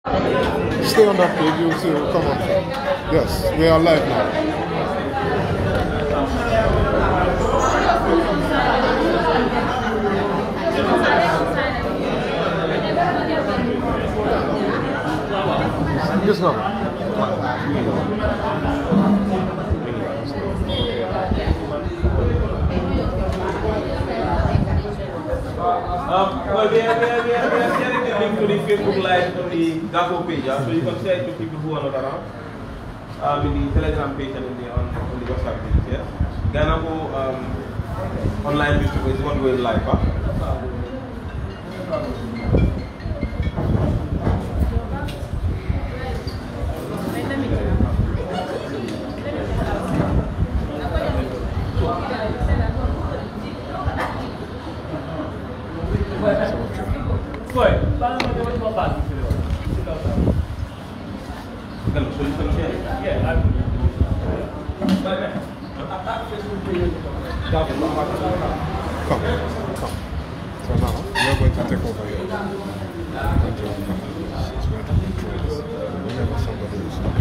Stay on that page, you'll see it will come up. Yes, we are live now. Just now. Well, we are sharing the link to the Facebook Live on the Gago page, so you can share it to people who are not around. In the Telegram page and on the WhatsApp page. Yeah? Ghana online video is not going live. Huh? Come. So now you're going to take over here. She's going to control this. Whenever somebody is look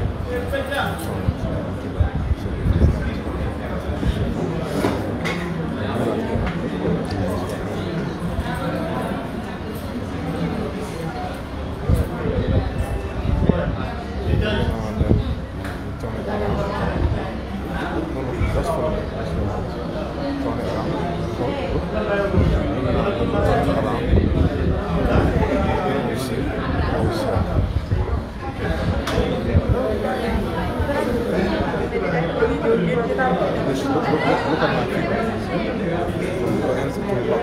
at my feet. Your hands are too low.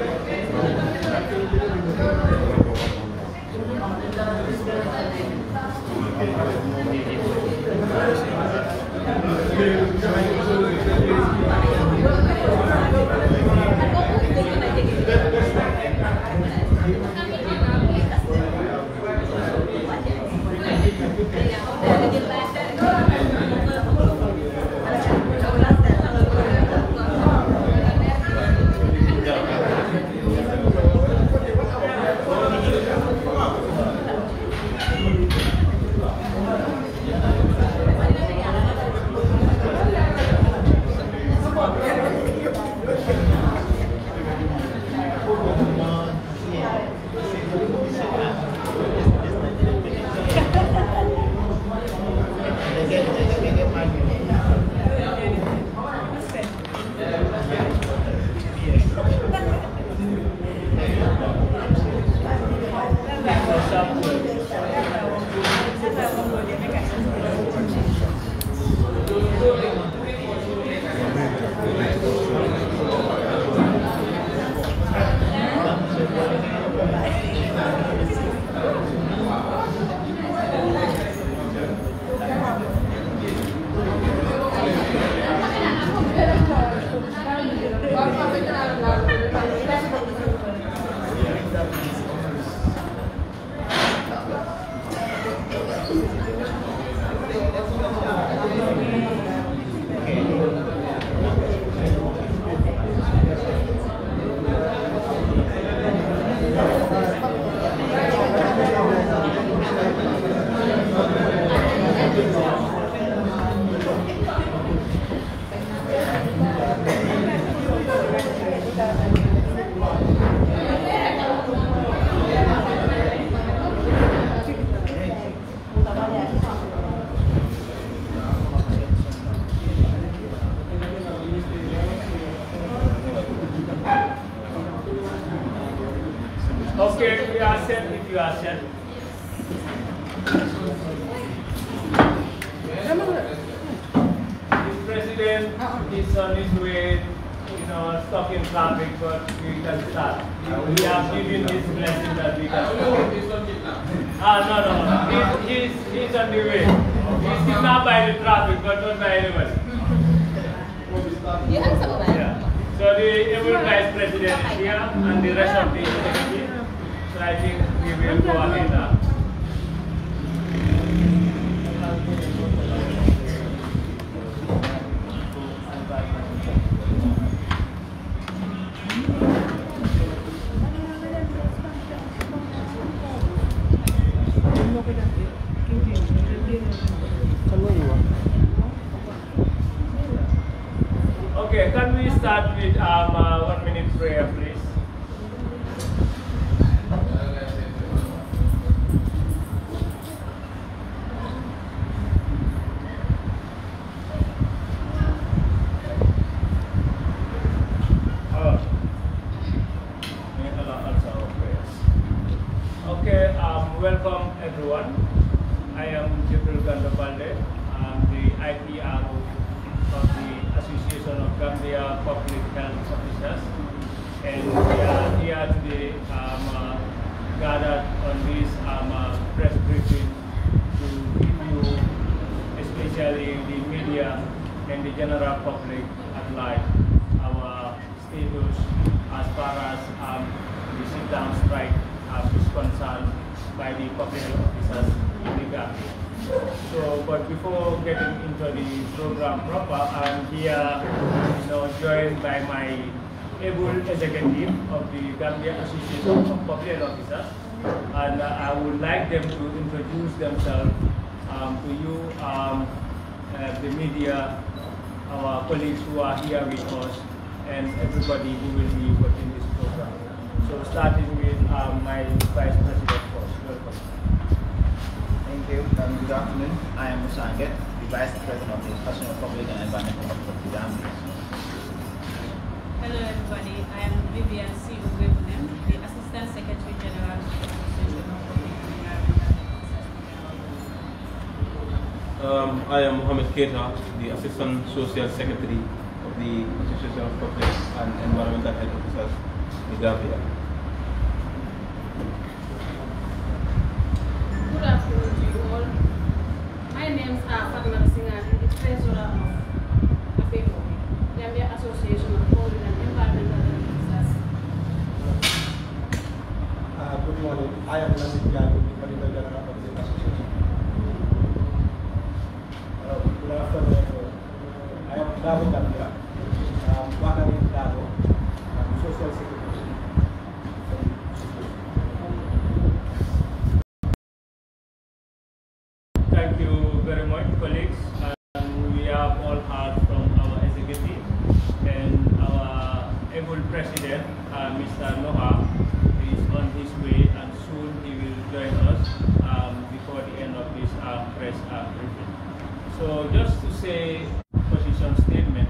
Okay, we are set if you are set. The president is on his way, stuck in traffic, but we can start. We have given his blessing that we can start. No. He's on the way. He's kidnapped by the traffic, but not by anybody. Yeah. So the able vice president is here, and the rest of the executive. So I think we will go ahead now. Look at that. Okay, can we start with 1 minute prayer, please? Okay, welcome everyone. I am Jibril Gandabalde. I'm the IPRO of the Association of Gambia Public Health Officers, and we are here today gathered on this press briefing to give you, especially the media and the general public at large, our status as far as the sit-down strike is concerned by the public health officers in the Gambia. So, but before getting into the program proper, I'm here, joined by my able executive of the Gambia Association of Public Health Officers, and I would like them to introduce themselves to you, the media, our colleagues who are here with us, and everybody who will be watching this program. So starting with my Vice President first. Welcome. Thank you. Good afternoon. I am Musange, the Vice President of the Association of Public and Environmental Officers of the Gambia. Hello everybody, I am Vivian C. Uwebunem, the Assistant Secretary General of the Association of Public and Environmental Officers. I am Mohamed Keita, the Assistant Social Secretary of the Association of Public and Environmental Health Officers in Gambia. Good afternoon to you all. My name is Fatma Singh, the Treasurer of APECO, Gambia Association of Public and Environmental Officers. Good morning. I am Nasib Jan, the Medical General of the Association. Good afternoon. I am David Gambia, Wakari Dago, Social Secretary. Thank you very much, colleagues. And we have all heard from our executive and our able president, Mr. Noha, is on his way, and soon he will join us before the end of this press briefing. So just to say position statement,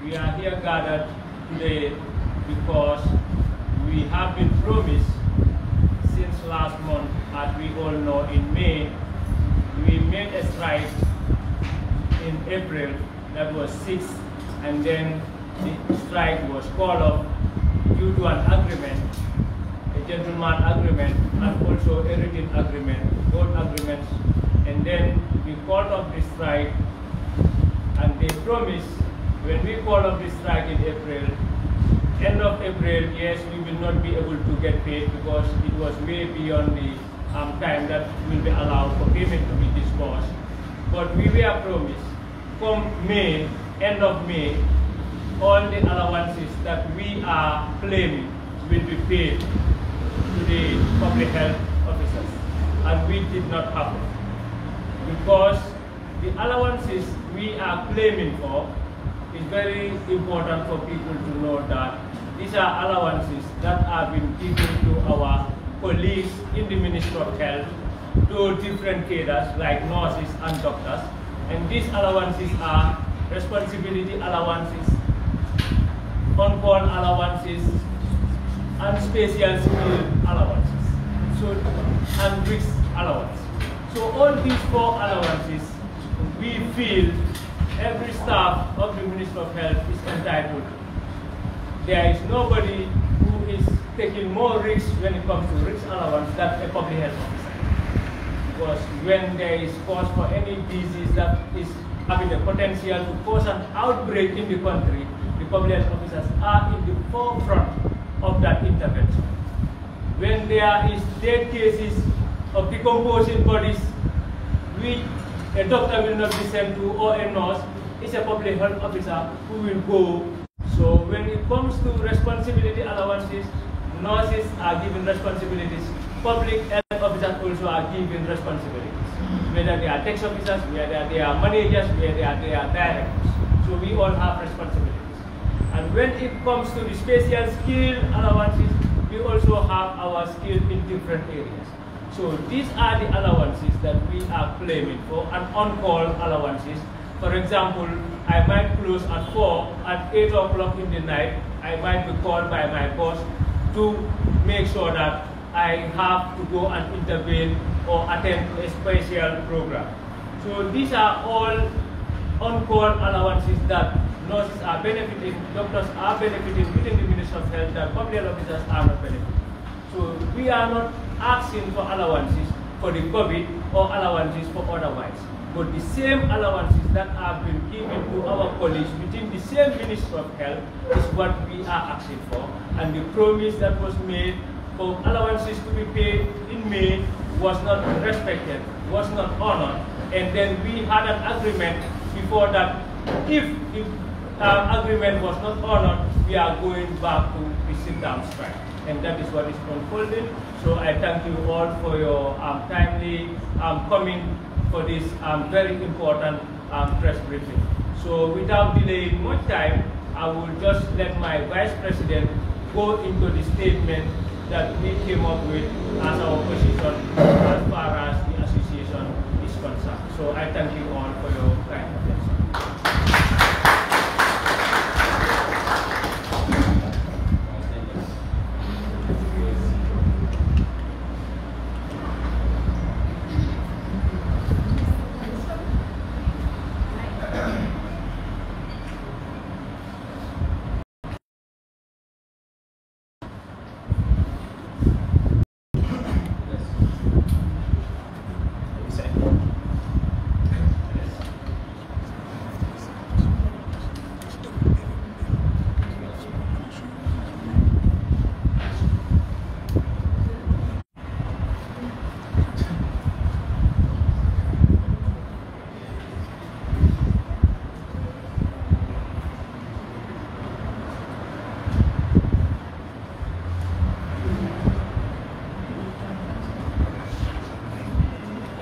we are here gathered today because we have been promised since last month, as we all know, in May, we made a strike in April that was 6, and then the strike was called off due to an agreement, a gentleman agreement, and also a written agreement, both agreements. And then we called off the strike, and they promised when we called off the strike in April, end of April, yes, we will not be able to get paid because it was way beyond the time that will be allowed for payment to be disbursed. But we were promised, come May, end of May, all the allowances that we are claiming will be paid to the public health officers, and we did not happen. Because the allowances we are claiming for is very important for people to know that these are allowances that have been given to our colleagues in the Ministry of Health, to different cadres like nurses and doctors. And these allowances are responsibility allowances, on-call allowances, and special skill allowances, so, and risk allowance. So all these 4 allowances, we feel every staff of the Ministry of Health is entitled to. There is nobody who is taking more risks when it comes to risk allowance than a public health officer. Because when there is cause for any disease that is having the potential to cause an outbreak in the country, the public health officers are in the forefront of that intervention. When there is dead cases of decomposing bodies, which a doctor will not be sent to, or a nurse, it's a public health officer who will go. So when it comes to responsibility allowances, nurses are given responsibilities, public health officers also are given responsibilities. Whether they are tax officers, whether they are managers, whether they are directors. So we all have responsibilities. And when it comes to the special skill allowances, we also have our skill in different areas. So these are the allowances that we are claiming for, and on-call allowances. For example, I might close at 4, at 8 o'clock in the night, I might be called by my boss to make sure that I have to go and intervene or attend a special program. So these are all on-call allowances that nurses are benefiting, doctors are benefiting within the Ministry of Health, that public officers are not benefiting. So we are not asking for allowances for the COVID or allowances for otherwise. But the same allowances that have been given to our colleagues within the same Ministry of Health is what we are asking for. And the promise that was made for allowances to be paid in May was not respected, was not honored. And then we had an agreement before that if the agreement was not honored, we are going back to the sit-down strike. And that is what is unfolding. So I thank you all for your timely coming for this very important press briefing. So without delaying much time, I will just let my Vice President go into the statement that we came up with as our position as far as the association is concerned. So I thank you all for your kind attention.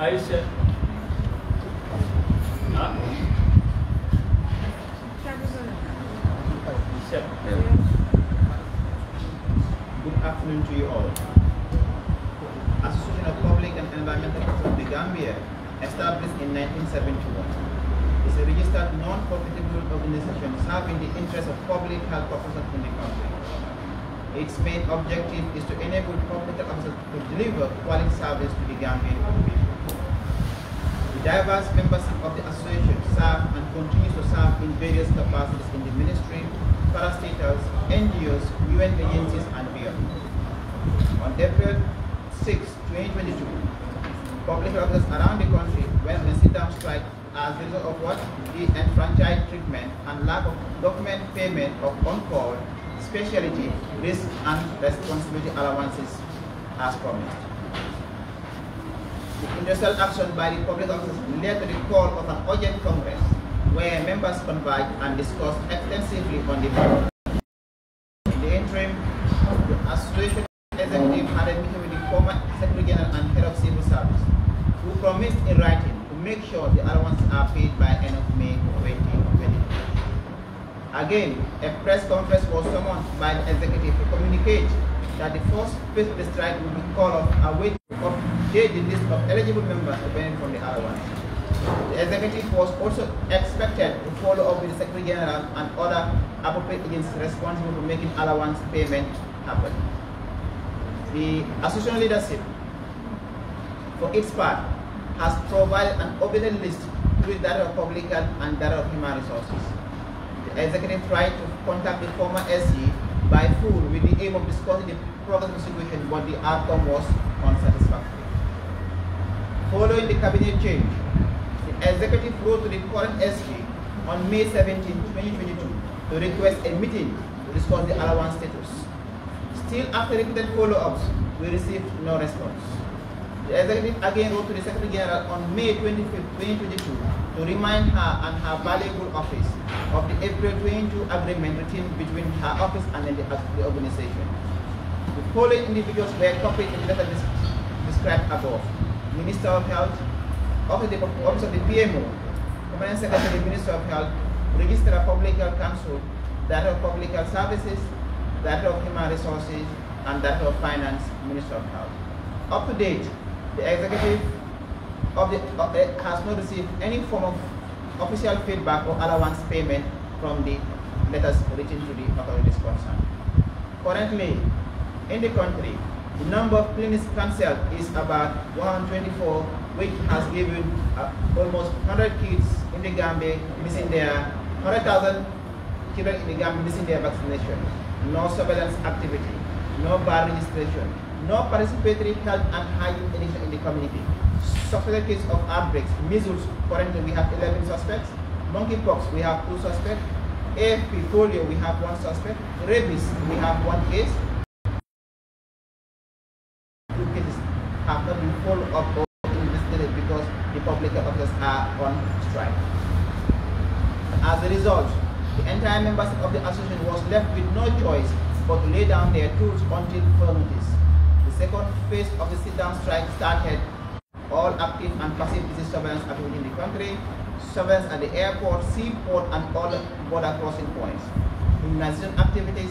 I said, Good afternoon to you all. Association of Public and Environmental Officers of the Gambia, established in 1971, is a registered non-profitable organization serving the interests of public health officers in the country. Its main objective is to enable public health officers to deliver quality service to the Gambian population. The diverse membership of the association serve and continues to serve in various capacities in the ministry, parastatals, NGOs, UN agencies, and beyond. On April 6, 2022, public officers around the country went on a sit-down strike as a result of what? The enfranchised treatment and lack of document payment of on-call, specialty, risk, and responsibility allowances as promised. The industrial action by the public officers led to the call of an urgent congress where members converged and discussed extensively on the matter. In the interim, the association executive had a meeting with the former Secretary General and Head of Civil Service, who promised in writing to make sure the allowances are paid by end of May 2020. Again, a press conference was summoned by the executive to communicate that the first phase of the strike will be called off, awaiting the list of eligible members to benefit from the allowance. The executive was also expected to follow up with the Secretary General and other appropriate agencies responsible for making allowance payment happen. The association leadership, for its part, has provided an updated list with that of public health and that of human resources. The executive tried to contact the former SC by phone with the aim of discussing the progress of the situation, but the outcome was unsatisfactory. Following the cabinet change, the executive wrote to the current SC on May 17, 2022 to request a meeting to discuss the allowance status. Still, after repeated follow-ups, we received no response. The executive again wrote to the Secretary General on May 25, 2022 to remind her and her valuable office of the April 22 agreement written between her office and the organization. The following individuals were copied in the letter described above: Minister of Health, Office of the PMO, Permanent Secretary, Minister of Health, Registrar of Public Health Council, Director of Public Health Services, Director of Human Resources, and Director of Finance, Minister of Health. Up to date, the executive has not received any form of official feedback or allowance payment from the letters written to the authorities concerned. Currently, in the country, the number of clinics cancelled is about 124, which has given almost 100 kids in the Gambia missing their 100,000 children in the Gambia missing their vaccination. No surveillance activity, no bar registration, no participatory health and hygiene education in the community. Suspected cases of outbreaks. Measles, currently we have 11 suspects. Monkeypox, we have 2 suspects. AFP, polio, we have 1 suspect. Rabies, we have 1 case. 2 cases have not been followed up or investigated because the public officers are on strike. As a result, the entire membership of the association was left with no choice but to lay down their tools until further notice. The second phase of the sit-down strike started all active and passive disease surveillance activity in the country, surveillance at the airport, seaport, and all border crossing points, immunization activities,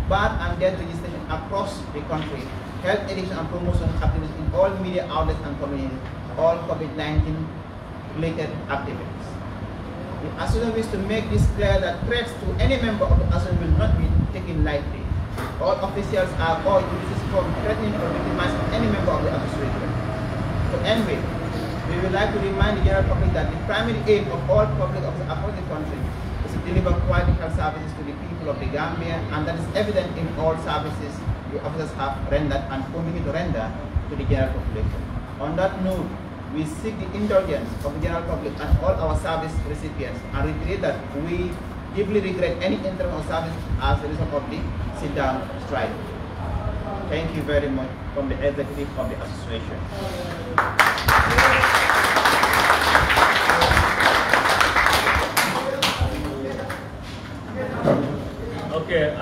birth and death registration across the country, health education and promotion activities in all media outlets and communities, all COVID-19 related activities. The association wishes to make this clear that threats to any member of the association will not be taken lightly. All officials are urged to desist from threatening or victimizing any member of the association. To end with, we would like to remind the general public that the primary aim of all public officers across the country is to deliver quality health services to the people of the Gambia, and that is evident in all services the officers have rendered and continue to render to the general population. On that note, we seek the indulgence of the general public and all our service recipients, and reiterate that we deeply regret any interruption of service as a result of the sit-down strike. Thank you very much from the executive of the association. Okay,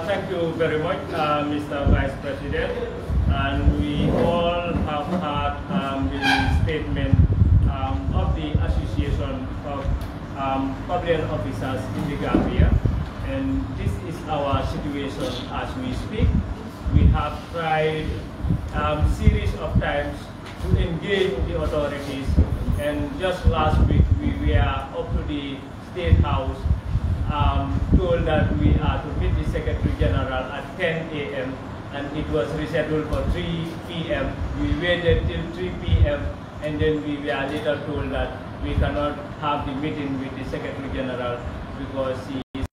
thank you very much, Mr. Vice President. And we all have had the statement of the Association of Public Officers in the Gambia. And this is our situation as we speak. We have tried series of times to engage the authorities, and just last week we were up to the State House, told that we are to meet the Secretary General at 10 a.m. and it was rescheduled for 3 p.m. We waited till 3 p.m. and then we were later told that we cannot have the meeting with the Secretary General because he is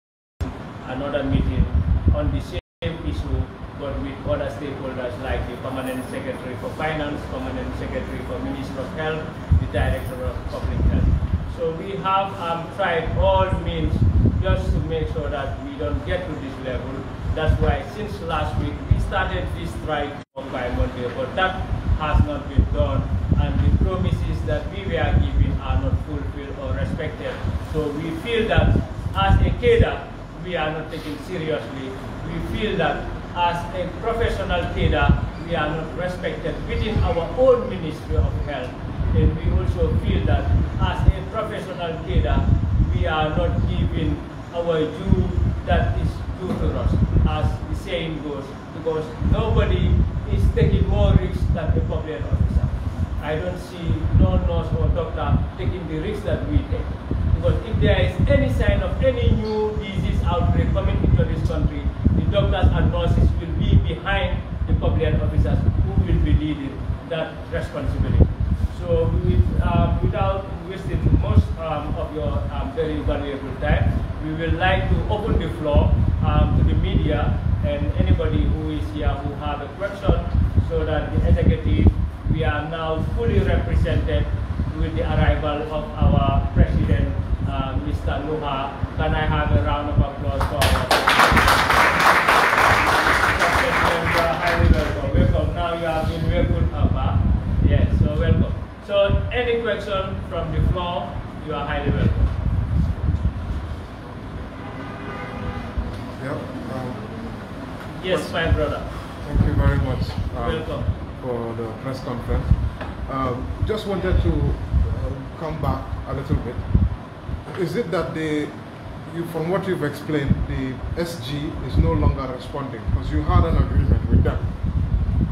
another meeting on the same issue, but with other stakeholders like the Permanent Secretary for Finance, Permanent Secretary for Minister of Health, the Director of Public Health. So we have tried all means just to make sure that we don't get to this level. That's why since last week we started this strike by Monday, but that has not been done, and the promises that we were given are not fulfilled or respected. So we feel that as a cadre, we are not taken seriously. We feel that as a professional cadre, we are not respected within our own Ministry of Health. And we also feel that as a professional cadre, we are not given our due that is due to us, as the saying goes, because nobody is taking more risks than a public officer. I don't see no nurse or doctor taking the risks that we take. Because if there is any sign of any new disease outbreak coming into this country, the doctors and nurses will be behind the public officers who will be leading that responsibility. So without wasting most of your very valuable time, we would like to open the floor to the media and anybody who is here who have a question, so that the executive, we are now fully represented with the arrival of our President, Mr. Nuha. Can I have a round of applause for our President? You are highly welcome. Welcome. Now you have been welcomed up. Yes, so welcome. So any question from the floor, you are highly welcome. Yep. Yes, my brother. Thank you very much Welcome. for the press conference. Just wanted to come back a little bit. Is it that the from what you've explained, the SG is no longer responding because you had an agreement with them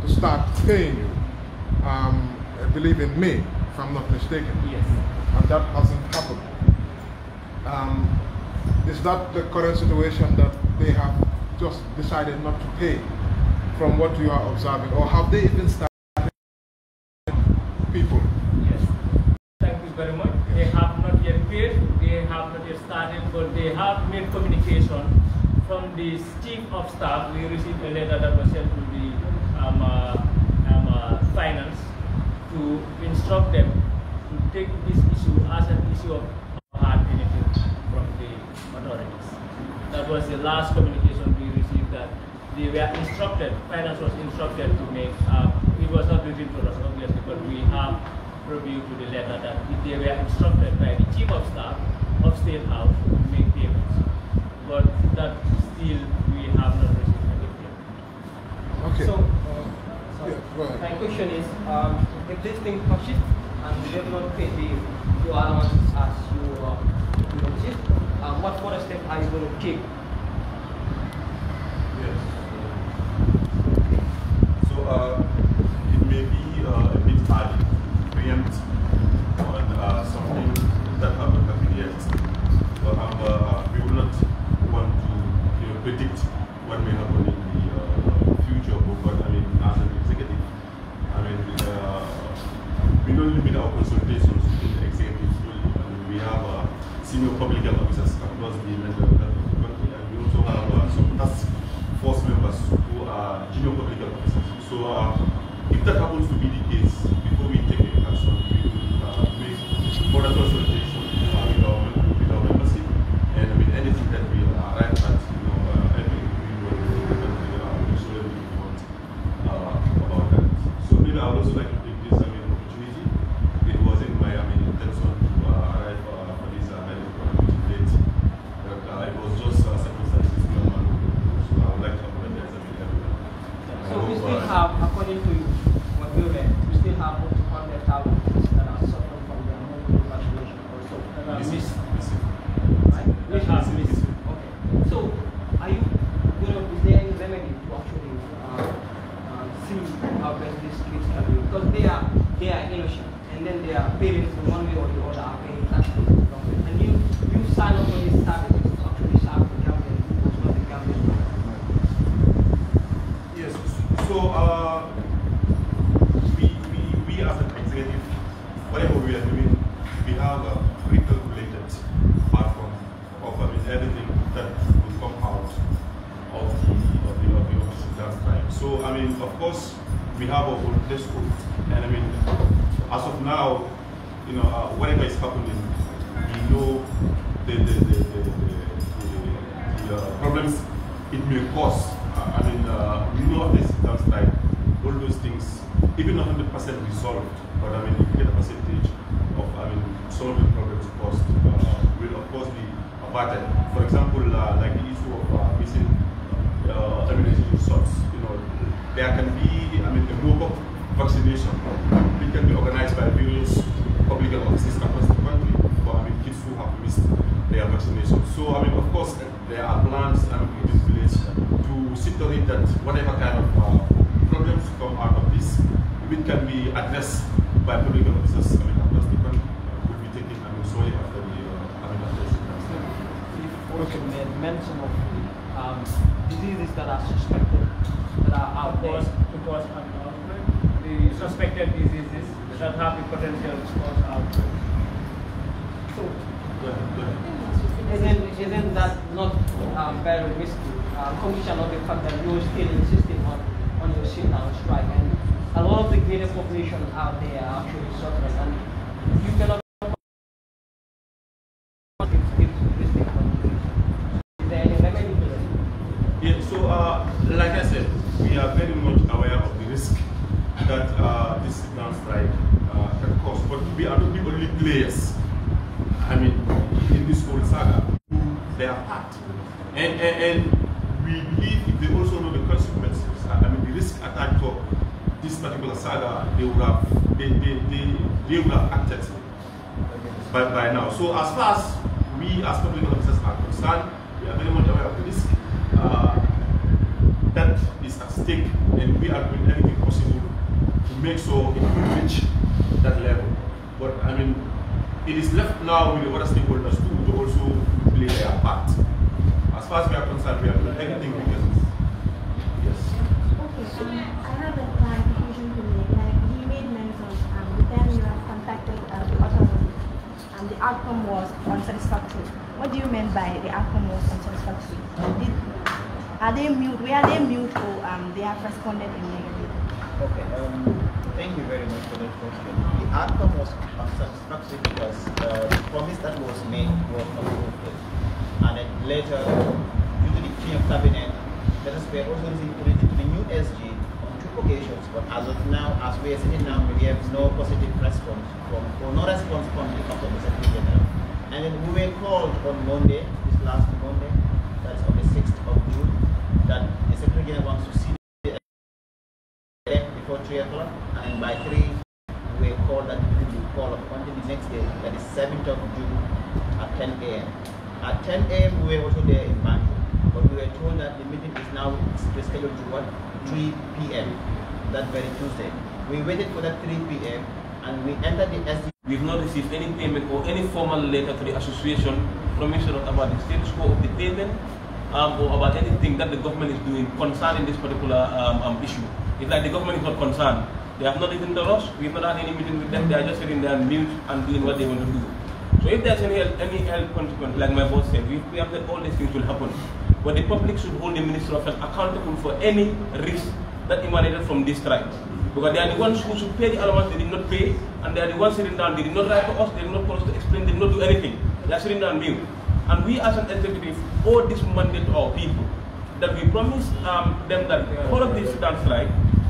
to start paying you. I believe in May, if I'm not mistaken. Yes. And that hasn't happened. Is that the current situation, that they have just decided not to pay from what you are observing, or have they even started people? Yes. Thank you very much. They have not yet paid, they have not yet started, but they have made communication from the chief of staff. We received a letter that was sent to the finance to instruct them to take this issue as an issue of hard benefit from the authorities. That was the last communication we received, that they were instructed, finance was instructed to make, it was not written to us obviously, but we have reviewed to the letter that they were instructed by the chief of staff of State House to make payments. But that still we have not received any payment. Okay. So, Yeah, go ahead. my question is, if this thing persists and you have not paid your allowance as you insist, what further step are you going to take? Yes. So it may be a bit hard to preempt on something that hasn't happened yet. We will not want to predict what may happen in the future, but I mean, as an executive, I mean, we don't limit our consultations to the executive only. I mean, we have senior public health officers across the mental health of the country, and we also have some task force members who are junior public health officers. So if that happens to be the case, before we take any action, we will make further consultation with our membership, and with anything that we arrive at, every individual will surely be informed about that. So maybe I would also like to take this opportunity. It wasn't my intention to arrive for this highly late, but it was just circumstances. So I would like to apologize everyone. So we still have, according to what we read, we still have up to 100,000 that are suffering from their mental evaluation also. That are missing. Right? Which are missing. Okay. So are you, is there any remedy to actually see how best these kids can do? Because they are innocent, and then their parents in one way or the other are paying taxes. And you sign up for these services to actually serve the Gambian, as well as the Gambian. Yes. So we as an executive, whatever we are doing, we have recalculated outcome of everything that will come out of the time. So I mean, of course, we have our own test code, and I mean, as of now, whatever is happening, we know the problems it may cause. I mean, we know of this downside, all those things, even 100% resolved, but I mean, you get a percentage of, solving problems cost will of course be averted. For example, like the issue of missing immunization shots, there can be, a mobile vaccination. It can be organized by various public health offices across the country for kids who have missed their vaccination. So, of course, there are plans in place to see to it that whatever kind of problems come out of this, which can be addressed by public health officers across the country, will be taken solely after the also made mention of diseases that are suspected, that are out there. Because the suspected diseases that have the potential to cause outbreak. So, isn't that not very risky? Condition of the fact that you're still insisting on your sit-down strike, and a lot of the greater population out there are actually suffering, and you cannot. Yeah, so like I said, we are very much aware of the risk that this sit-down strike can cause. But we are not the only players, in this whole saga, who they are part. And we believe if they also know the consequences, the risk attached to this particular saga, they would have acted by now. So as far as we as public officers are concerned, we are very much aware of the risk that is at stake, and we are doing anything possible to make sure it will reach that level. But I mean, it is left now with the other stakeholders to also play their part. As far as we are concerned, we are doing anything we can. Yes. Okay, so I have a clarification to make. Like he made mention, the time you have contacted the authority, and the outcome was unsatisfactory. What do you mean by the outcome was unsatisfactory? Are they mute? Were they mute, or they have responded in negative? Okay. Thank you very much for that question. The outcome was unsatisfactory because the promise that was made was not fulfilled. And then later, due to the change of cabinet, letters were also related to the new SG on 2 occasions. But as of now, as we are sitting now, we have no positive response or no response from the Secretary General. And then we were called on Monday, this last Monday, that is on the 6th of June, that the Secretary General wants to see before 3 o'clock, and by 3 we were called that we will call upon the next day, that is 7th of June at 10 a.m. At 10 a.m. we were also there in Banjul, but we were told that the meeting is now scheduled to what? 3 p.m. that very Tuesday. We waited for that 3 p.m. and we entered the SD. We've not received any payment or any formal letter to the association promising us about the status quo of the payment or about anything that the government is doing concerning this particular issue. It's like the government is not concerned. They have not written to us. We have not had any meeting with them. They are just sitting there mute and doing what they want to do. So if there's any health consequence, like my boss said, we have that all these things will happen. But the public should hold the Minister of Health accountable for any risk that emanated from this strike. Because they are the ones who should pay the allowance they did not pay, and they are the ones sitting down, they did not write to us, they did not call us to explain, they did not do anything. They are sitting down mute. And we as an executive owe this mandate to our people, that we promise them that all of this stand strike,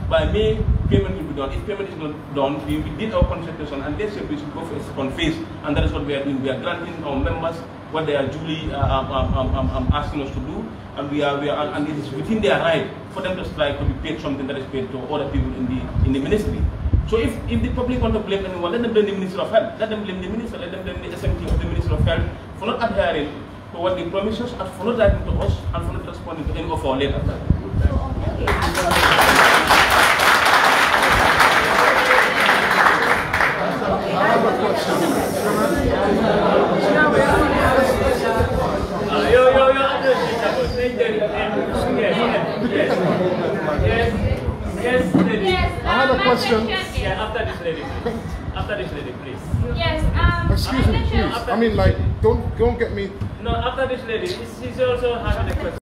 by May, payment will be done. If payment is not done, we did our consultation and they said we should go for a second phase, and that is what we are doing. We are granting our members what they are duly asking us to do, and and it is within their right for them to strike to be paid something that is paid to other people in the ministry. So if the public want to blame anyone, let them blame the Minister of Health, let them blame the Minister, let them blame the SMT of the Minister of Health for not adhering to what they promised us, and for not writing to us, and for not responding to any of our letters. I have a question. Yeah, after this lady, please. After this lady, please. Yes, excuse me, please. I mean, like, don't get me. No, after this lady, she's also having a question.